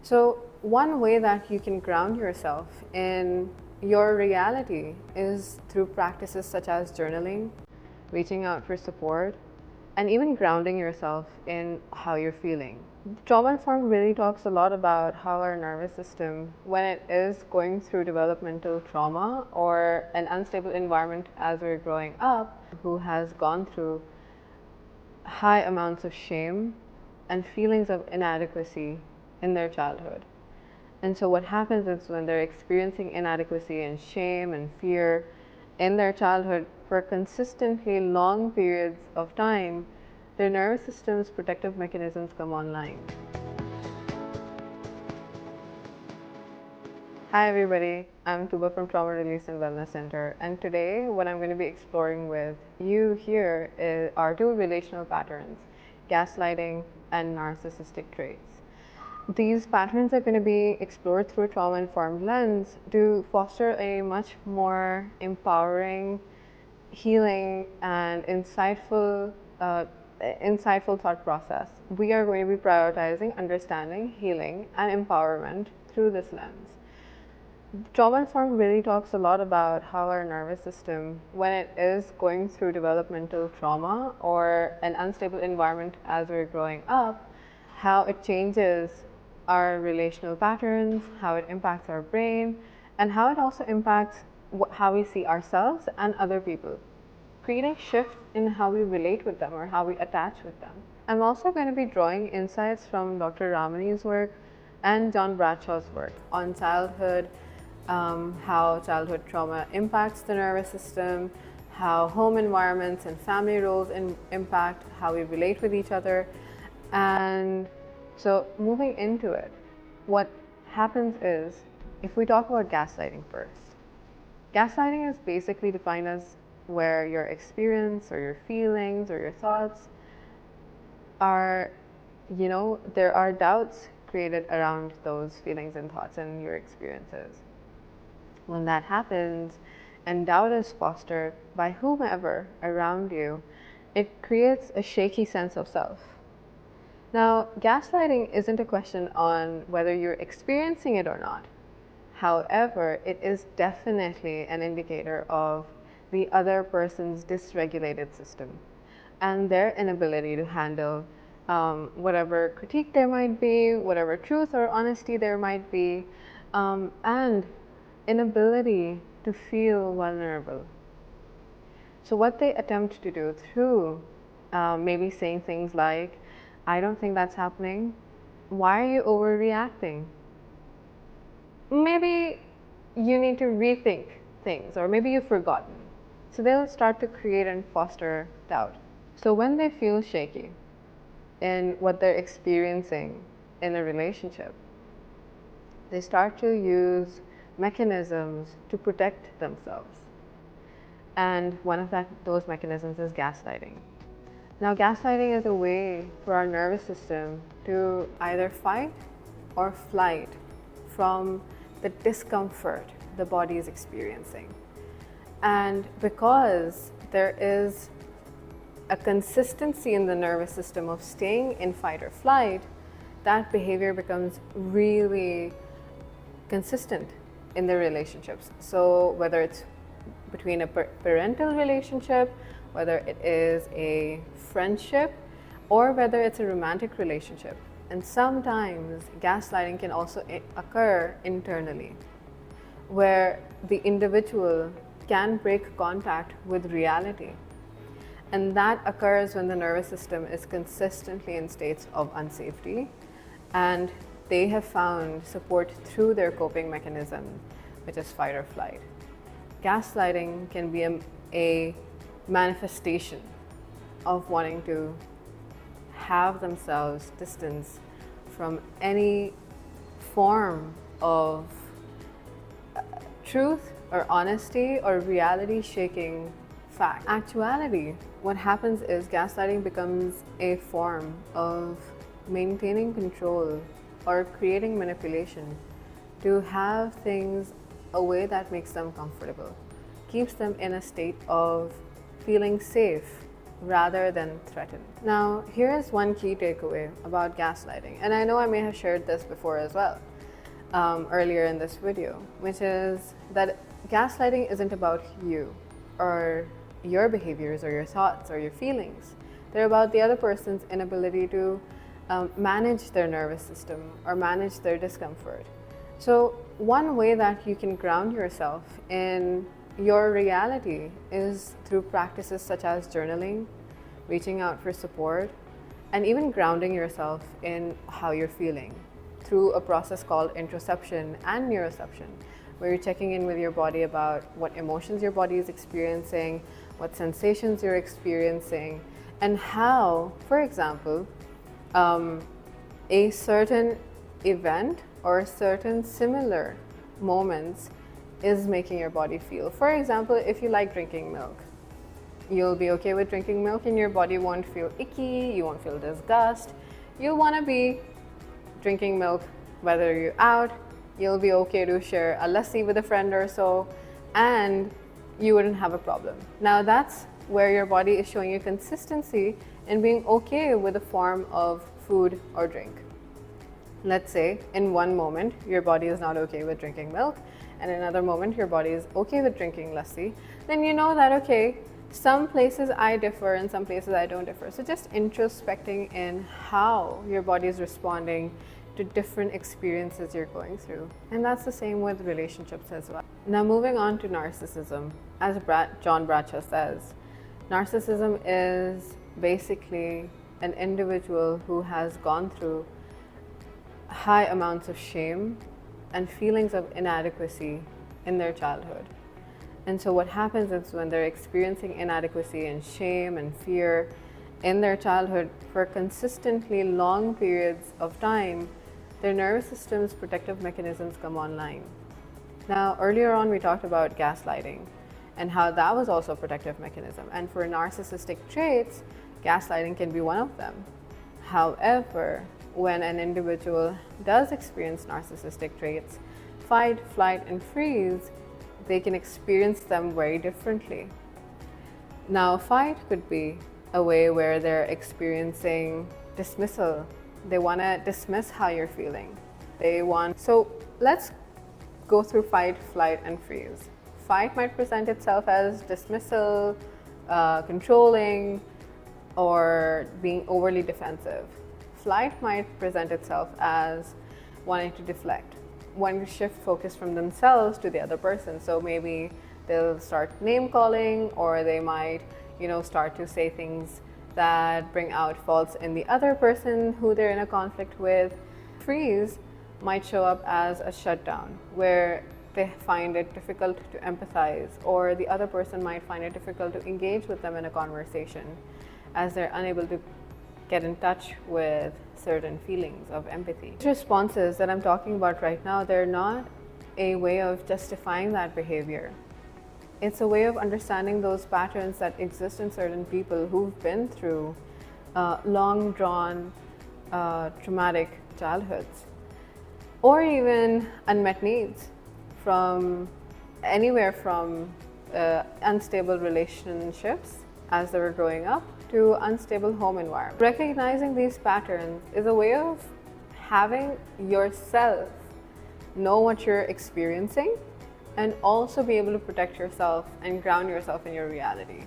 So, one way that you can ground yourself in your reality is through practices such as journaling, reaching out for support, and even grounding yourself in how you're feeling. Trauma informed really talks a lot about how our nervous system, when it is going through developmental trauma or an unstable environment as we're growing up, who has gone through high amounts of shame and feelings of inadequacy in their childhood. And so, what happens is when they're experiencing inadequacy and shame and fear in their childhood for consistently long periods of time, their nervous system's protective mechanisms come online. Hi everybody, I'm Tuba from Trauma Release and Wellness Center, and today what I'm going to be exploring with you here are two relational patterns, gaslighting and narcissistic traits. These patterns are going to be explored through a trauma-informed lens to foster a much more empowering, healing, and insightful thought process. We are going to be prioritizing understanding, healing, and empowerment through this lens. Trauma informed really talks a lot about how our nervous system, when it is going through developmental trauma or an unstable environment as we're growing up, how it changes our relational patterns, how it impacts our brain, and how it also impacts how we see ourselves and other people, creating shifts in how we relate with them or how we attach with them. I'm also going to be drawing insights from Dr. Ramani's work and John Bradshaw's work on childhood, how childhood trauma impacts the nervous system, how home environments and family roles impact how we relate with each other. And so moving into it, what happens is, if we talk about gaslighting first, gaslighting is basically defined as where your experience or your feelings or your thoughts are, there are doubts created around those feelings and thoughts and your experiences. When that happens and doubt is fostered by whomever around you, it creates a shaky sense of self. Now, gaslighting isn't a question on whether you're experiencing it or not. However, it is definitely an indicator of the other person's dysregulated system and their inability to handle whatever critique there might be, whatever truth or honesty there might be, and inability to feel vulnerable. So what they attempt to do through maybe saying things like, I don't think that's happening. Why are you overreacting? Maybe you need to rethink things, or maybe you've forgotten. So they'll start to create and foster doubt. So when they feel shaky in what they're experiencing in a relationship, they start to use mechanisms to protect themselves. And one of those mechanisms is gaslighting. Now, gaslighting is a way for our nervous system to either fight or flight from the discomfort the body is experiencing. And because there is a consistency in the nervous system of staying in fight or flight, that behavior becomes really consistent in the relationships. So whether it's between a parental relationship, whether it is a friendship, or whether it's a romantic relationship. And sometimes gaslighting can also occur internally, where the individual can break contact with reality. And that occurs when the nervous system is consistently in states of unsafety, and they have found support through their coping mechanism, which is fight or flight. Gaslighting can be a manifestation of wanting to have themselves distance from any form of truth or honesty or reality shaking fact. Actuality, what happens is gaslighting becomes a form of maintaining control or creating manipulation to have things a way that makes them comfortable, keeps them in a state of feeling safe rather than threaten. Now, here is one key takeaway about gaslighting, and I know I may have shared this before as well, earlier in this video, which is that gaslighting isn't about you or your behaviors or your thoughts or your feelings. They're about the other person's inability to manage their nervous system or manage their discomfort. So one way that you can ground yourself in your reality is through practices such as journaling, reaching out for support, and even grounding yourself in how you're feeling through a process called interoception and neuroception, where you're checking in with your body about what emotions your body is experiencing, what sensations you're experiencing, and how, for example, a certain event or certain similar moments is making your body feel. For example, if you like drinking milk, you'll be okay with drinking milk and your body won't feel icky, you won't feel disgust. You'll want to be drinking milk whether you're out, you'll be okay to share a lassi with a friend or so, and you wouldn't have a problem. Now that's where your body is showing you consistency in being okay with a form of food or drink. Let's say in one moment your body is not okay with drinking milk, and in another moment your body is okay with drinking lassi, then you know that, okay, some places I differ and some places I don't differ. So just introspecting in how your body is responding to different experiences you're going through. And that's the same with relationships as well. Now moving on to narcissism. As John Bradshaw says, narcissism is basically an individual who has gone through high amounts of shame and feelings of inadequacy in their childhood. And so what happens is when they're experiencing inadequacy and shame and fear in their childhood for consistently long periods of time, their nervous system's protective mechanisms come online. Now, earlier on we talked about gaslighting and how that was also a protective mechanism. And for narcissistic traits, gaslighting can be one of them. However, when an individual does experience narcissistic traits, fight, flight, and freeze, they can experience them very differently. Now, fight could be a way where they're experiencing dismissal. They want to dismiss how you're feeling. So let's go through fight, flight, and freeze. Fight might present itself as dismissal, controlling, or being overly defensive. Flight might present itself as wanting to deflect, wanting to shift focus from themselves to the other person. So maybe they'll start name calling, or they might, start to say things that bring out faults in the other person who they're in a conflict with. Freeze might show up as a shutdown, where they find it difficult to empathize, or the other person might find it difficult to engage with them in a conversation, as they're unable to get in touch with certain feelings of empathy. These responses that I'm talking about right now, they're not a way of justifying that behavior. It's a way of understanding those patterns that exist in certain people who've been through long drawn traumatic childhoods, or even unmet needs from anywhere from unstable relationships as they were growing up to unstable home environment. Recognizing these patterns is a way of having yourself know what you're experiencing and also be able to protect yourself and ground yourself in your reality.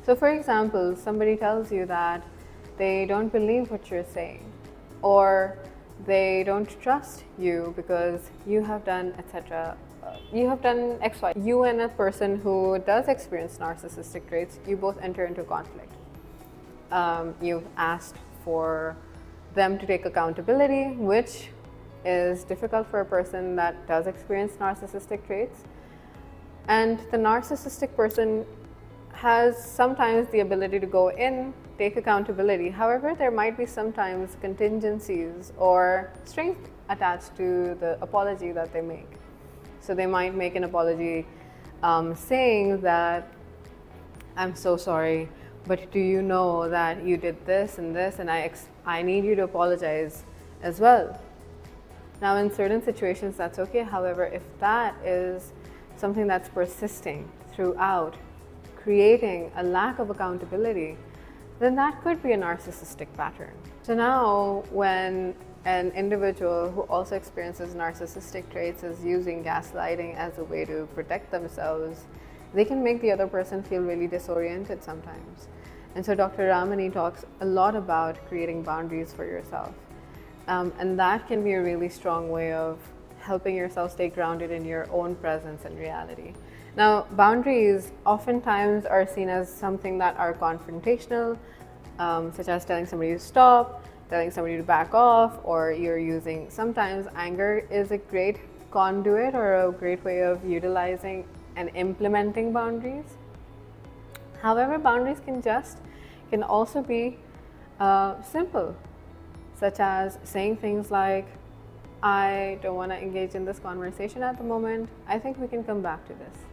So for example, somebody tells you that they don't believe what you're saying, or they don't trust you because you have done etc. You have done XY. You and a person who does experience narcissistic traits, you both enter into conflict. You've asked for them to take accountability, which is difficult for a person that does experience narcissistic traits. And the narcissistic person has sometimes the ability to go in, take accountability. However, there might be sometimes contingencies or strings attached to the apology that they make. So they might make an apology saying that, I'm so sorry, but do you know that you did this and this, and I need you to apologize as well. Now in certain situations that's okay. However, if that is something that's persisting throughout, creating a lack of accountability, then that could be a narcissistic pattern. So now, when an individual who also experiences narcissistic traits is using gaslighting as a way to protect themselves, they can make the other person feel really disoriented sometimes. And so Dr. Ramani talks a lot about creating boundaries for yourself. And that can be a really strong way of helping yourself stay grounded in your own presence and reality. Now, boundaries oftentimes are seen as something that are confrontational, such as telling somebody to stop, telling somebody to back off, or you're using, sometimes anger is a great conduit or a great way of utilizing and implementing boundaries. However, boundaries can also be simple, such as saying things like, I don't want to engage in this conversation at the moment. I think we can come back to this.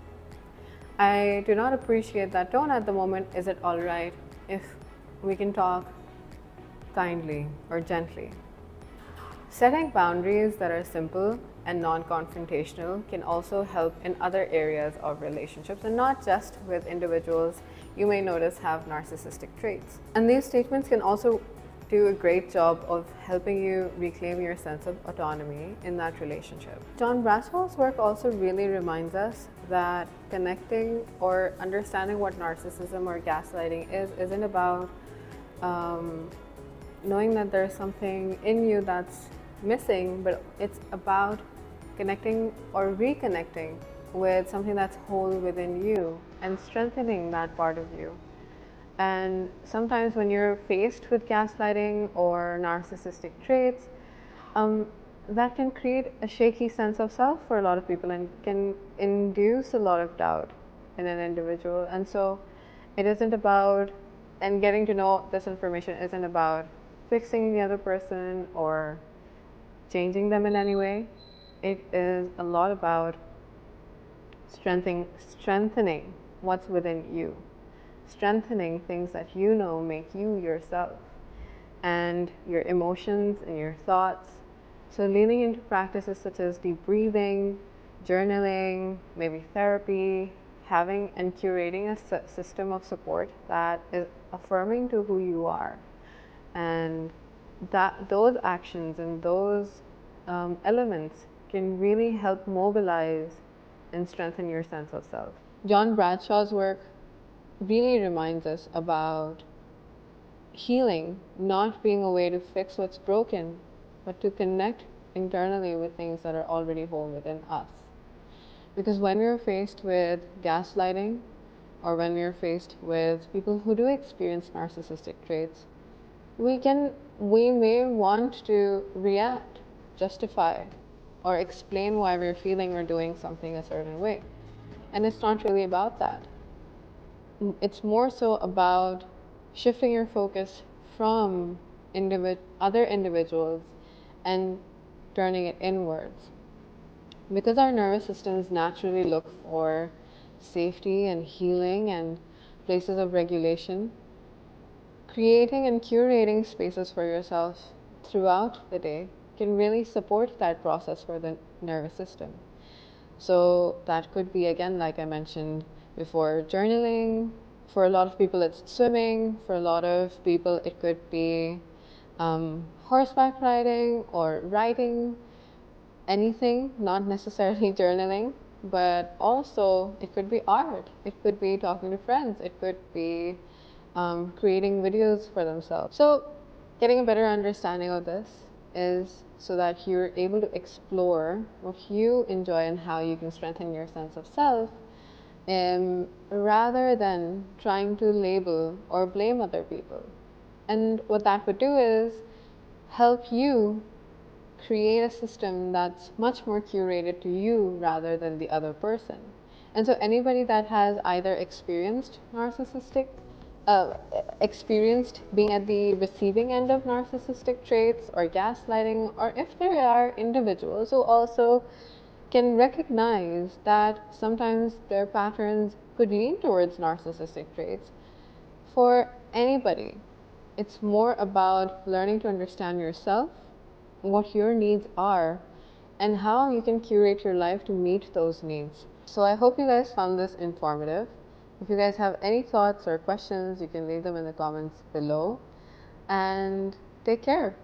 I do not appreciate that tone at the moment. Is it all right if we can talk kindly or gently? Setting boundaries that are simple and non-confrontational can also help in other areas of relationships, and not just with individuals you may notice have narcissistic traits. And these statements can also do a great job of helping you reclaim your sense of autonomy in that relationship. John Bradshaw's work also really reminds us that connecting or understanding what narcissism or gaslighting isn't about knowing that there's something in you that's missing, but it's about connecting or reconnecting with something that's whole within you and strengthening that part of you. And sometimes when you're faced with gaslighting or narcissistic traits, that can create a shaky sense of self for a lot of people and can induce a lot of doubt in an individual. And so it isn't about, and getting to know this information isn't about fixing the other person or changing them in any way. It is a lot about strengthening what's within you, strengthening things that you know make you yourself, and your emotions and your thoughts. So leaning into practices such as deep breathing, journaling, maybe therapy, having and curating a system of support that is affirming to who you are. And that those actions and those elements can really help mobilize and strengthen your sense of self. John Bradshaw's work really reminds us about healing not being a way to fix what's broken, but to connect internally with things that are already whole within us. Because when we're faced with gaslighting, or when we're faced with people who do experience narcissistic traits, we may want to react, justify, or explain why we're feeling or doing something a certain way. And it's not really about that. It's more so about shifting your focus from other individuals and turning it inwards. Because our nervous systems naturally look for safety and healing and places of regulation, creating and curating spaces for yourself throughout the day can really support that process for the nervous system. So that could be, again, like I mentioned before, journaling. For a lot of people, it's swimming. For a lot of people, it could be horseback riding or writing, anything, not necessarily journaling, but also it could be art. It could be talking to friends. It could be creating videos for themselves. So getting a better understanding of this is so that you're able to explore what you enjoy and how you can strengthen your sense of self, rather than trying to label or blame other people. And what that would do is help you create a system that's much more curated to you rather than the other person. And so anybody that has either experienced experienced being at the receiving end of narcissistic traits or gaslighting, or if there are individuals who also can recognize that sometimes their patterns could lean towards narcissistic traits, for anybody, it's more about learning to understand yourself, what your needs are, and how you can curate your life to meet those needs. So I hope you guys found this informative. If you guys have any thoughts or questions, you can leave them in the comments below. And take care.